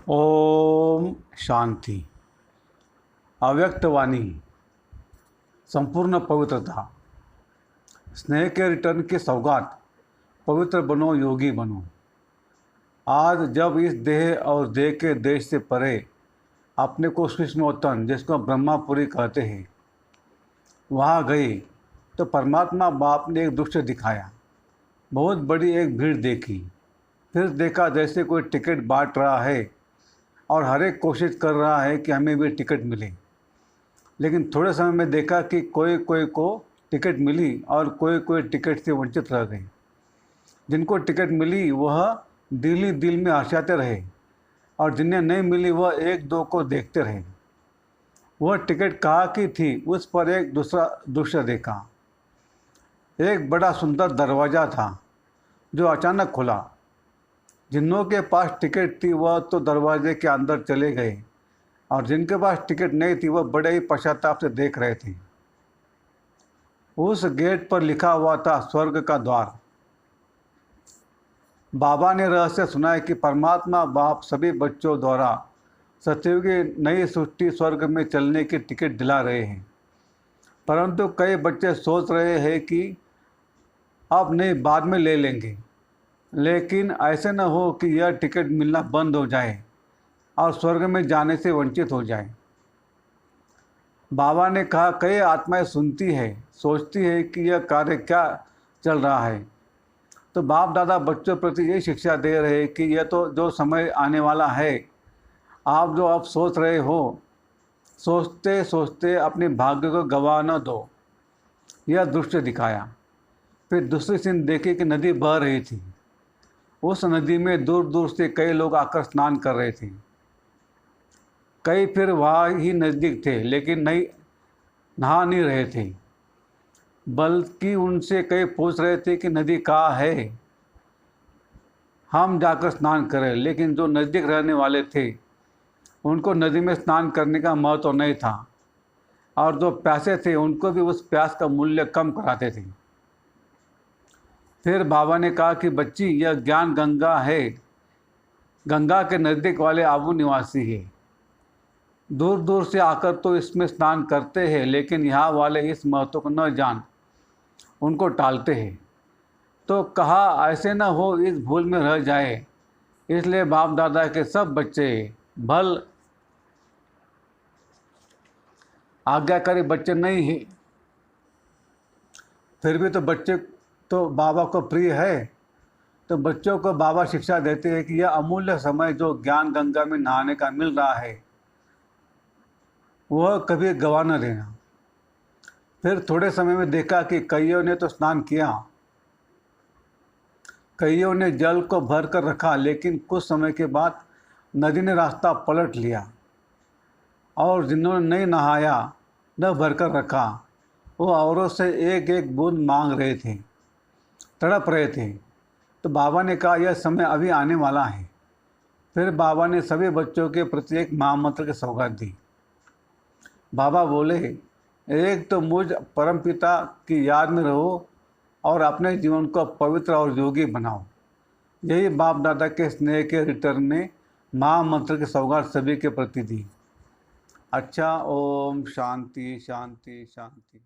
ओम शांति। अव्यक्तवाणी, संपूर्ण पवित्रता, स्नेह के रिटर्न की सौगात। पवित्र बनो, योगी बनो। आज जब इस देह और देह के देश से परे अपने को सूक्ष्मोत्तन, जिसको ब्रह्मापुरी कहते हैं, वहाँ गए तो परमात्मा बाप ने एक दृश्य दिखाया। बहुत बड़ी एक भीड़ देखी। फिर देखा जैसे कोई टिकट बांट रहा है और हर एक कोशिश कर रहा है कि हमें भी टिकट मिले। लेकिन थोड़े समय में देखा कि कोई कोई को टिकट मिली और कोई कोई टिकट से वंचित रह गए। जिनको टिकट मिली वह दिल ही दिल में हर्षाते रहे और जिन्हें नहीं मिली वह एक दो को देखते रहे। वह टिकट कहाँ की थी, उस पर एक दूसरा दृश्य देखा। एक बड़ा सुंदर दरवाज़ा था जो अचानक खुला। जिन्हों के पास टिकट थी वह तो दरवाजे के अंदर चले गए और जिनके पास टिकट नहीं थी वह बड़े ही पश्चाताप से देख रहे थे। उस गेट पर लिखा हुआ था स्वर्ग का द्वार। बाबा ने रहस्य सुनाया कि परमात्मा बाप सभी बच्चों द्वारा सतयुग की नई सृष्टि स्वर्ग में चलने की टिकट दिला रहे हैं। परंतु कई बच्चे सोच रहे हैं कि अब नहीं, बाद में ले लेंगे। लेकिन ऐसे न हो कि यह टिकट मिलना बंद हो जाए और स्वर्ग में जाने से वंचित हो जाए। बाबा ने कहा, कई आत्माएं सुनती है, सोचती है कि यह कार्य क्या चल रहा है। तो बाप दादा बच्चों प्रति यही शिक्षा दे रहे हैं कि यह तो जो समय आने वाला है, आप जो अब सोच रहे हो, सोचते सोचते अपने भाग्य को गंवा न दो। यह दृश्य दिखाया। फिर दूसरी सीन देखी कि नदी बह रही थी। उस नदी में दूर दूर से कई लोग आकर स्नान कर रहे थे। कई फिर वहाँ ही नज़दीक थे लेकिन नहा नहीं रहे थे, बल्कि उनसे कई पूछ रहे थे कि नदी कहाँ है, हम जाकर स्नान करें। लेकिन जो नज़दीक रहने वाले थे उनको नदी में स्नान करने का महत्व तो नहीं था और जो प्यासे थे उनको भी उस प्यास का मूल्य कम कराते थे। फिर बाबा ने कहा कि बच्ची, यह ज्ञान गंगा है। गंगा के नज़दीक वाले आबू निवासी है। दूर दूर से आकर तो इसमें स्नान करते हैं लेकिन यहाँ वाले इस महत्व को न जान उनको टालते हैं। तो कहा, ऐसे न हो इस भूल में रह जाए। इसलिए बाप दादा के सब बच्चे भल आज्ञाकारी बच्चे नहीं हैं, फिर भी तो बच्चे तो बाबा को प्रिय है। तो बच्चों को बाबा शिक्षा देते हैं कि यह अमूल्य समय जो ज्ञान गंगा में नहाने का मिल रहा है वह कभी गंवा न देना। फिर थोड़े समय में देखा कि कईयों ने तो स्नान किया, कईयों ने जल को भर कर रखा, लेकिन कुछ समय के बाद नदी ने रास्ता पलट लिया और जिन्होंने नहीं नहाया, न भर कर रखा, वो औरों से एक एक बूंद मांग रहे थे, तड़प रहे थे। तो बाबा ने कहा, यह समय अभी आने वाला है। फिर बाबा ने सभी बच्चों के प्रति एक महामंत्र की सौगात दी। बाबा बोले, एक तो मुझ परमपिता की याद में रहो और अपने जीवन को पवित्र और योगी बनाओ। यही बाप दादा के स्नेह के रिटर्न ने महामंत्र की सौगात सभी के प्रति दी। अच्छा, ओम शांति शांति शांति।